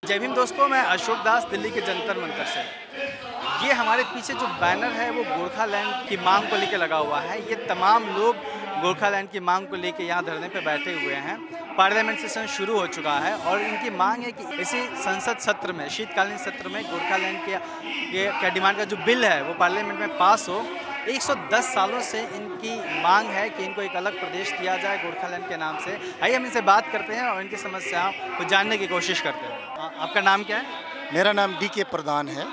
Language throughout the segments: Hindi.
जय भीम दोस्तों, मैं अशोक दास दिल्ली के जंतर मंतर से। ये हमारे पीछे जो बैनर है वो गोरखालैंड की मांग को लेकर लगा हुआ है। ये तमाम लोग गोरखालैंड की मांग को लेकर यहाँ धरने पे बैठे हुए हैं। पार्लियामेंट सेशन शुरू हो चुका है और इनकी मांग है कि इसी संसद सत्र में, शीतकालीन सत्र में गोरखालैंड के ये क्या डिमांड का जो बिल है वो पार्लियामेंट में पास हो। 110 सालों से इनकी मांग है कि इनको एक अलग प्रदेश दिया जाए गोरखालैंड के नाम से। आइए हम इनसे बात करते हैं और इनकी समस्याओं को जानने की कोशिश करते हैं। आपका नाम क्या है? मेरा नाम DK प्रधान है।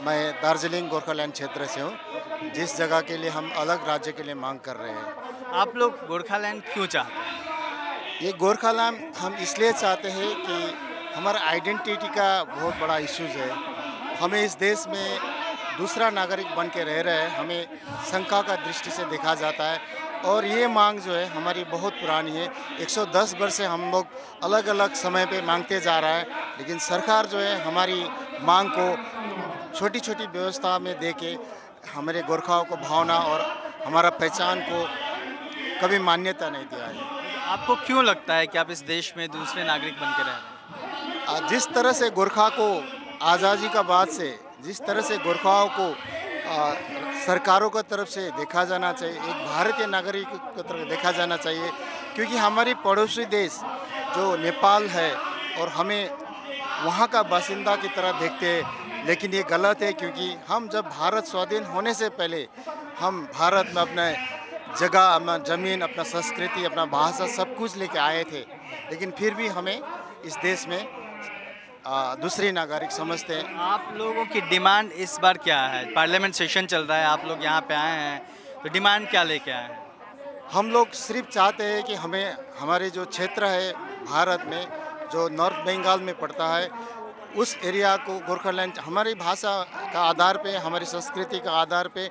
मैं दार्जिलिंग गोरखालैंड क्षेत्र से हूँ, जिस जगह के लिए हम अलग राज्य के लिए मांग कर रहे हैं। आप लोग गोरखालैंड क्यों चाहते हैं? ये गोरखालैंड हम इसलिए चाहते हैं कि हमारा आइडेंटिटी का बहुत बड़ा इश्यूज है। हमें इस देश में दूसरा नागरिक बन के रह रहे हैं, हमें शंका का दृष्टि से देखा जाता है और ये मांग जो है हमारी बहुत पुरानी है। 110 वर्ष से हम लोग अलग अलग समय पे मांगते जा रहा है, लेकिन सरकार जो है हमारी मांग को छोटी छोटी व्यवस्था में दे के हमारे गोरखाओं को भावना और हमारा पहचान को कभी मान्यता नहीं दिया है। आपको क्यों लगता है कि आप इस देश में दूसरे नागरिक बन के रह रहे हैं? जिस तरह से गोरखा को आज़ादी का बाद से जिस तरह से गोरखाओं को सरकारों की तरफ से देखा जाना चाहिए, एक भारतीय नागरिक की तरफ देखा जाना चाहिए, क्योंकि हमारी पड़ोसी देश जो नेपाल है और हमें वहाँ का बासिंदा की तरह देखते हैं, लेकिन ये गलत है। क्योंकि हम जब भारत स्वाधीन होने से पहले हम भारत में अपने जगह, अपना ज़मीन, अपना संस्कृति, अपना भाषा सब कुछ लेके आए थे, लेकिन फिर भी हमें इस देश में दूसरी नागरिक समझते हैं। आप लोगों की डिमांड इस बार क्या है? पार्लियामेंट सेशन चल रहा है, आप लोग यहाँ पे आए हैं, तो डिमांड क्या लेके आए हैं? हम लोग सिर्फ चाहते हैं कि हमें हमारे जो क्षेत्र है भारत में, जो नॉर्थ बंगाल में पड़ता है, उस एरिया को गोरखालैंड हमारी भाषा का आधार पे, हमारी संस्कृति का आधार पे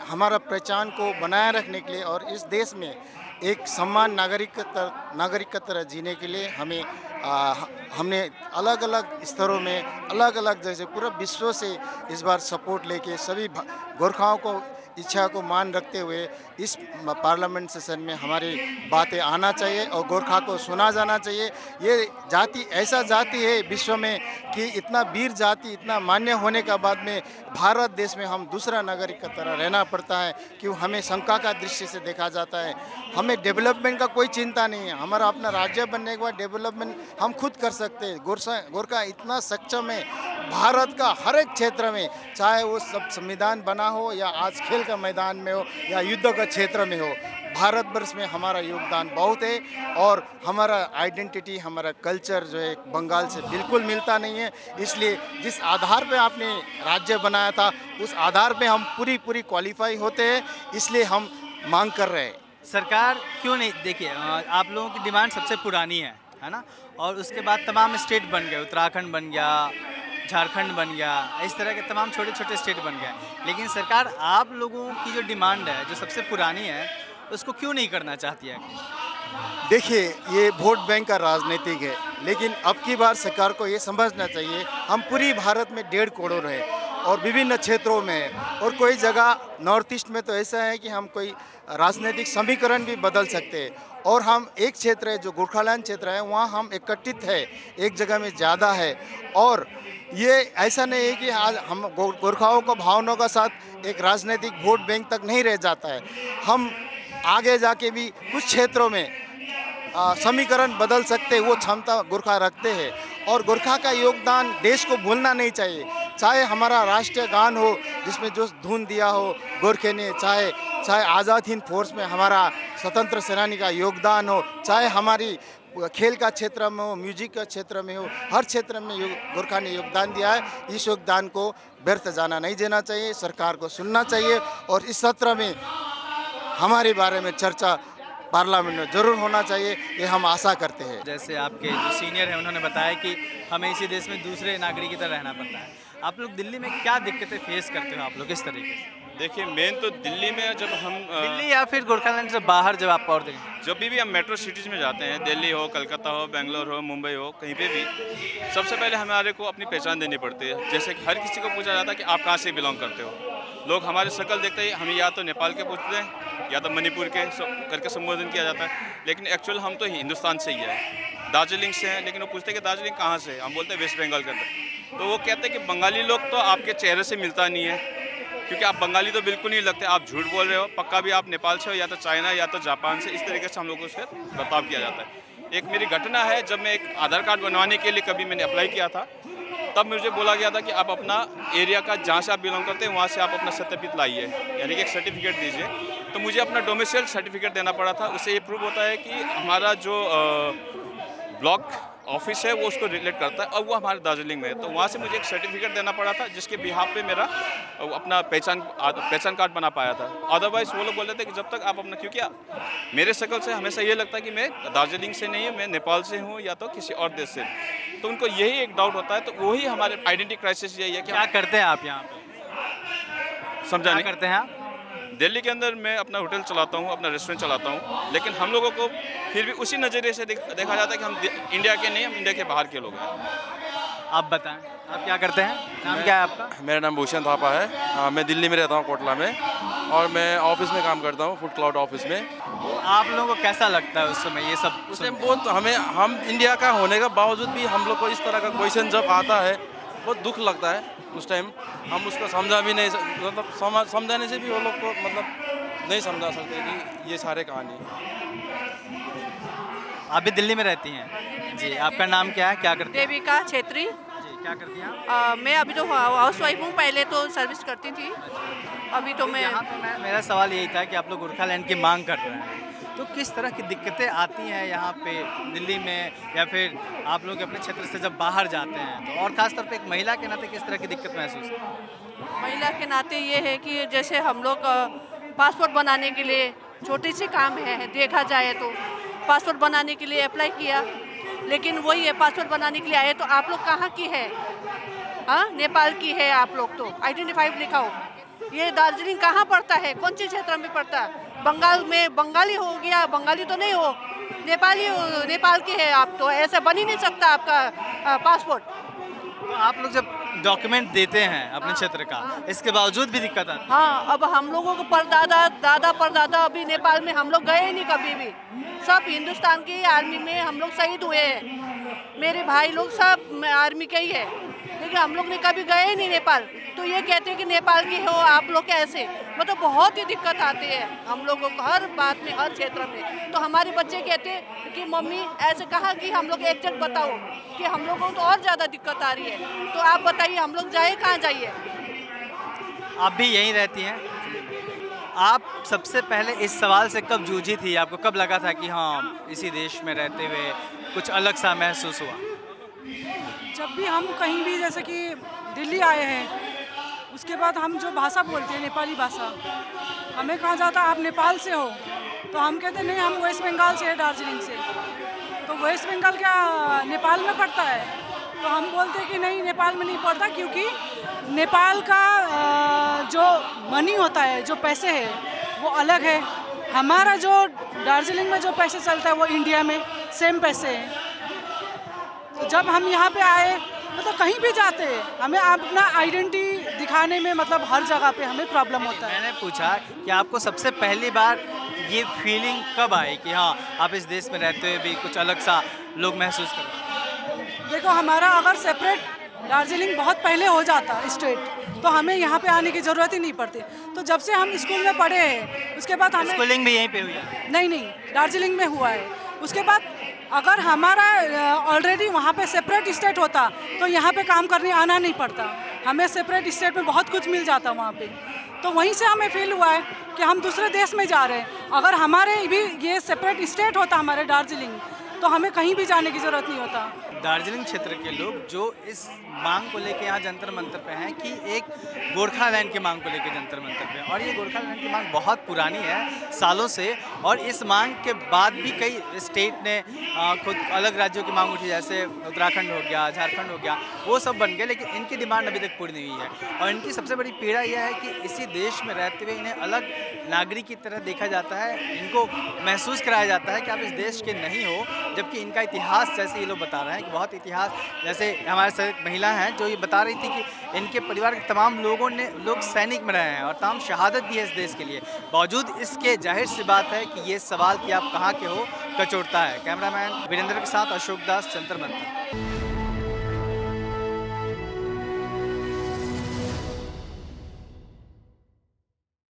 हमारा पहचान को बनाए रखने के लिए और इस देश में एक सम्मान नागरिक की तरह जीने के लिए हमें हमने अलग अलग स्तरों में अलग अलग जैसे पूरा विश्व से इस बार सपोर्ट लेके सभी गोरखाओं को इच्छा को मान रखते हुए इस पार्लियामेंट सेशन में हमारी बातें आना चाहिए और गोरखा को सुना जाना चाहिए। ये जाति ऐसा जाति है विश्व में कि इतना वीर जाति, इतना मान्य होने के बाद में भारत देश में हम दूसरा नागरिक की तरह रहना पड़ता है, क्यों हमें शंका का दृष्टि से देखा जाता है। हमें डेवलपमेंट का कोई चिंता नहीं है, हमारा अपना राज्य बनने के बाद डेवलपमेंट हम खुद कर सकते हैं। गोरखा इतना सक्षम है भारत का हर एक क्षेत्र में, चाहे वो सब संविधान बना हो या आज खेल का मैदान में हो या युद्ध का क्षेत्र में हो, भारतवर्ष में हमारा योगदान बहुत है और हमारा आइडेंटिटी, हमारा कल्चर जो है बंगाल से बिल्कुल मिलता नहीं है। इसलिए जिस आधार पे आपने राज्य बनाया था उस आधार पे हम पूरी क्वालिफाई होते हैं, इसलिए हम मांग कर रहे हैं। सरकार क्यों नहीं, देखिए आप लोगों की डिमांड सबसे पुरानी है ना, और उसके बाद तमाम स्टेट बन गए, उत्तराखंड बन गया, झारखंड बन गया, इस तरह के तमाम छोटे छोटे स्टेट बन गए, लेकिन सरकार आप लोगों की जो डिमांड है जो सबसे पुरानी है उसको क्यों नहीं करना चाहती है? देखिए, ये वोट बैंक का राजनीतिक है, लेकिन अब की बार सरकार को ये समझना चाहिए हम पूरी भारत में 1.5 करोड़ है और विभिन्न क्षेत्रों में, और कोई जगह नॉर्थ ईस्ट में तो ऐसा है कि हम कोई राजनीतिक समीकरण भी बदल सकते हैं और हम एक क्षेत्र है जो गोरखालैंड क्षेत्र है वहाँ हम एकत्रित है, एक जगह में ज़्यादा है। और ये ऐसा नहीं है कि आज हम गोरखाओं को भावनाओं का साथ एक राजनीतिक वोट बैंक तक नहीं रह जाता है, हम आगे जाके भी कुछ क्षेत्रों में समीकरण बदल सकते, वो क्षमता गोरखा रखते हैं और गोरखा का योगदान देश को भूलना नहीं चाहिए। चाहे हमारा राष्ट्रीय गान हो जिसमें जो धुन दिया हो गोरखे ने, चाहे आज़ाद हिंद फोर्स में हमारा स्वतंत्र सेनानी का योगदान हो, चाहे हमारी खेल का क्षेत्र में हो, म्यूजिक का क्षेत्र में हो, हर क्षेत्र में गोरखा ने योगदान दिया है। इस योगदान को व्यर्थ जाना नहीं देना चाहिए, सरकार को सुनना चाहिए और इस सत्र में हमारे बारे में चर्चा पार्लियामेंट में जरूर होना चाहिए, ये हम आशा करते हैं। जैसे आपके जो सीनियर हैं उन्होंने बताया कि हमें इसी देश में दूसरे नागरिक की तरह रहना पड़ता है, आप लोग दिल्ली में क्या दिक्कतें फेस करते हो आप लोग इस तरीके से? देखिए, मेन तो दिल्ली में जब हम दिल्ली या फिर गोरखालैंड से बाहर जब आप और देखें, जब भी हम मेट्रो सिटीज़ में जाते हैं, दिल्ली हो, कलकत्ता हो, बेंगलोर हो, मुंबई हो, कहीं पे भी सबसे पहले हमारे को अपनी पहचान देनी पड़ती है। जैसे कि हर किसी को पूछा जाता है कि आप कहाँ से बिलोंग करते हो। लोग हमारी शक्ल देखते ही हमें या तो नेपाल के पूछते हैं या तो मणिपुर के करके संबोधन किया जाता है, लेकिन एक्चुअल हम तो हिंदुस्तान से ही है। दार्जिलिंग से हैं, लेकिन वो पूछते हैं कि दार्जिलिंग कहाँ से, हम बोलते हैं वेस्ट बंगाल के अंदर। तो वो कहते हैं कि बंगाली लोग तो आपके चेहरे से मिलता नहीं है, क्योंकि आप बंगाली तो बिल्कुल नहीं लगते, आप झूठ बोल रहे हो, पक्का भी आप नेपाल से हो या तो चाइना या तो जापान से। इस तरीके से हम लोगों से बर्ताव किया जाता है। एक मेरी घटना है, जब मैं एक आधार कार्ड बनवाने के लिए कभी मैंने अप्लाई किया था, तब मुझे बोला गया था कि आप अपना एरिया का जहाँ से आप बिलोंग करते हैं वहाँ से आप अपना सत्यापित लाइए, यानी कि एक सर्टिफिकेट दीजिए। तो मुझे अपना डोमिसाइल सर्टिफिकेट देना पड़ा था। उससे ये प्रूव होता है कि हमारा जो ब्लॉक ऑफिस है वो उसको रिलेट करता है, और वो हमारे दार्जिलिंग में है। तो वहाँ से मुझे एक सर्टिफिकेट देना पड़ा था, जिसके बिहाफ पे मेरा अपना पहचान कार्ड बना पाया था। अदरवाइज़ वो लोग बोल रहे थे कि जब तक आप अपना, क्योंकि मेरे शक्ल से हमेशा ये लगता है कि मैं दार्जिलिंग से नहीं हूँ, मैं नेपाल से हूँ या तो किसी और देश से। तो उनको यही एक डाउट होता है। तो वही हमारे आइडेंटिटी क्राइसिस यही है कि क्या करते हैं आप यहाँ पे? समझा नहीं करते हैं आप? दिल्ली के अंदर मैं अपना होटल चलाता हूँ, अपना रेस्टोरेंट चलाता हूँ, लेकिन हम लोगों को फिर भी उसी नज़रिए से देखा जाता है कि हम इंडिया के नहीं, हम इंडिया के बाहर के लोग हैं। आप बताएं, आप क्या करते हैं? नाम क्या है आपका? मेरा नाम भूषण थापा है। मैं दिल्ली में रहता हूँ, कोटला में, और मैं ऑफिस में काम करता हूँ, फूड क्लाउड ऑफिस में। आप लोगों को कैसा लगता है उस समय ये सब? उस टाइम बहुत हम इंडिया का होने के बावजूद भी हम लोग को इस तरह का क्वेश्चन जब आता है बहुत दुख लगता है। उस टाइम हम उसको समझा भी नहीं, मतलब समझाने से भी वो लोग को मतलब नहीं समझा सकते कि ये सारे कहानी। आप भी दिल्ली में रहती हैं जी? आपका नाम क्या है, क्या करती हैं? देविका छेत्री। जी, क्या करती हैं आप? मैं अभी तो हाउस वाइफ हूँ, पहले तो सर्विस करती थी, अभी तो मैं यहाँ पे मेरा सवाल यही था कि आप लोग गोरखालैंड की मांग कर रहे हैं, तो किस तरह की दिक्कतें आती हैं यहाँ पे दिल्ली में, या फिर आप लोग अपने क्षेत्र से जब बाहर जाते हैं तो, और ख़ासतौर पे एक महिला के नाते किस तरह की दिक्कत महसूस है? महिला के नाते ये है कि जैसे हम लोग पासपोर्ट बनाने के लिए, छोटी सी काम है देखा जाए तो, पासपोर्ट बनाने के लिए अप्लाई किया, लेकिन वही है पासपोर्ट बनाने के लिए आए तो आप लोग कहाँ की है? हाँ, नेपाल की है आप लोग, तो आइडेंटिफाइड लिखाओ। ये दार्जिलिंग कहाँ पड़ता है, कौन से क्षेत्र में पड़ता है? बंगाल में बंगाली हो गया, बंगाली तो नहीं हो, नेपाली हो, नेपाल के है आप, तो ऐसा बन ही नहीं सकता आपका पासपोर्ट। तो आप लोग जब डॉक्यूमेंट देते हैं अपने क्षेत्र का, इसके बावजूद भी दिक्कत आती है? हाँ, अब हम लोगों को दादा परदादा अभी नेपाल में हम लोग गए नहीं कभी भी, सब हिंदुस्तान की आर्मी में हम लोग शहीद हुए हैं, मेरे भाई लोग सब आर्मी के ही है, लेकिन हम लोग ने कभी गए नहीं नेपाल। तो ये कहते हैं कि नेपाल की हो आप लोग कैसे, मतलब बहुत ही दिक्कत आती है हम लोगों को हर बात में, हर क्षेत्र में। तो हमारे बच्चे कहते हैं कि मम्मी ऐसे कहा कि हम लोग एग्जैक्ट बताओ कि हम लोगों को तो और ज़्यादा दिक्कत आ रही है, तो आप बताइए हम लोग जाए कहाँ जाइए? आप भी यहीं रहती हैं? आप सबसे पहले इस सवाल से कब जूझी थी? आपको कब लगा था कि हाँ इसी देश में रहते हुए कुछ अलग सा महसूस हुआ? जब भी हम कहीं भी, जैसे कि दिल्ली आए हैं, उसके बाद हम जो भाषा बोलते हैं नेपाली भाषा, हमें कहा जाता आप नेपाल से हो, तो हम कहते नहीं हम वेस्ट बंगाल से है, दार्जिलिंग से। तो वेस्ट बंगाल क्या नेपाल में पड़ता है? तो हम बोलते हैं कि नहीं नेपाल में नहीं पड़ता, क्योंकि नेपाल का जो मनी होता है, जो पैसे है वो अलग है। हमारा जो दार्जिलिंग में जो पैसे चलता है वो इंडिया में सेम पैसे हैं। तो जब हम यहाँ पे आए, मतलब कहीं भी जाते हैं हमें अपना आइडेंटिटी दिखाने में, मतलब हर जगह पे हमें प्रॉब्लम होता है। मैंने पूछा कि आपको सबसे पहली बार ये फीलिंग कब आई कि हाँ आप इस देश में रहते हुए भी कुछ अलग सा लोग महसूस कर रहे हैं? देखो, हमारा अगर सेपरेट दार्जिलिंग बहुत पहले हो जाता स्टेट, तो हमें यहाँ पे आने की ज़रूरत ही नहीं पड़ती। तो जब से हम स्कूल में पढ़े हैं, उसके बाद हमें स्कूलिंग भी यहीं पे हुई है? नहीं, दार्जिलिंग में हुआ है। उसके बाद अगर हमारा ऑलरेडी वहाँ पे सेपरेट स्टेट होता तो यहाँ पे काम करने आना नहीं पड़ता, हमें सेपरेट स्टेट में बहुत कुछ मिल जाता वहाँ पे। तो वहीं से हमें फील हुआ है कि हम दूसरे देश में जा रहे हैं। अगर हमारे भी ये सेपरेट स्टेट होता हमारे दार्जिलिंग, तो हमें कहीं भी जाने की ज़रूरत नहीं होता। दार्जिलिंग क्षेत्र के लोग जो इस मांग को लेके यहाँ जंतर मंतर पे हैं कि एक गोरखालैंड की मांग को लेके जंतर मंतर पे, और ये गोरखालैंड की मांग बहुत पुरानी है सालों से, और इस मांग के बाद भी कई स्टेट ने खुद अलग राज्यों की मांग उठी, जैसे उत्तराखंड हो गया, झारखंड हो गया, वो सब बन गए, लेकिन इनकी डिमांड अभी तक पूरी नहीं हुई है। और इनकी सबसे बड़ी पीड़ा यह है कि इसी देश में रहते हुए इन्हें अलग नागरिक की तरह देखा जाता है, इनको महसूस कराया जाता है कि आप इस देश के नहीं हो, जबकि इनका इतिहास, जैसे ये लोग बता रहे हैं कि बहुत इतिहास, जैसे हमारे साथ एक महिला हैं जो ये बता रही थी कि इनके परिवार के तमाम लोग सैनिक में रहे हैं और तमाम शहादत दी है इस देश के लिए। बावजूद इसके जाहिर सी बात है कि ये सवाल कि आप कहाँ के हो, कचोटता है। कैमरामैन वीरेंद्र के साथ अशोक दास, जंतर मंतर।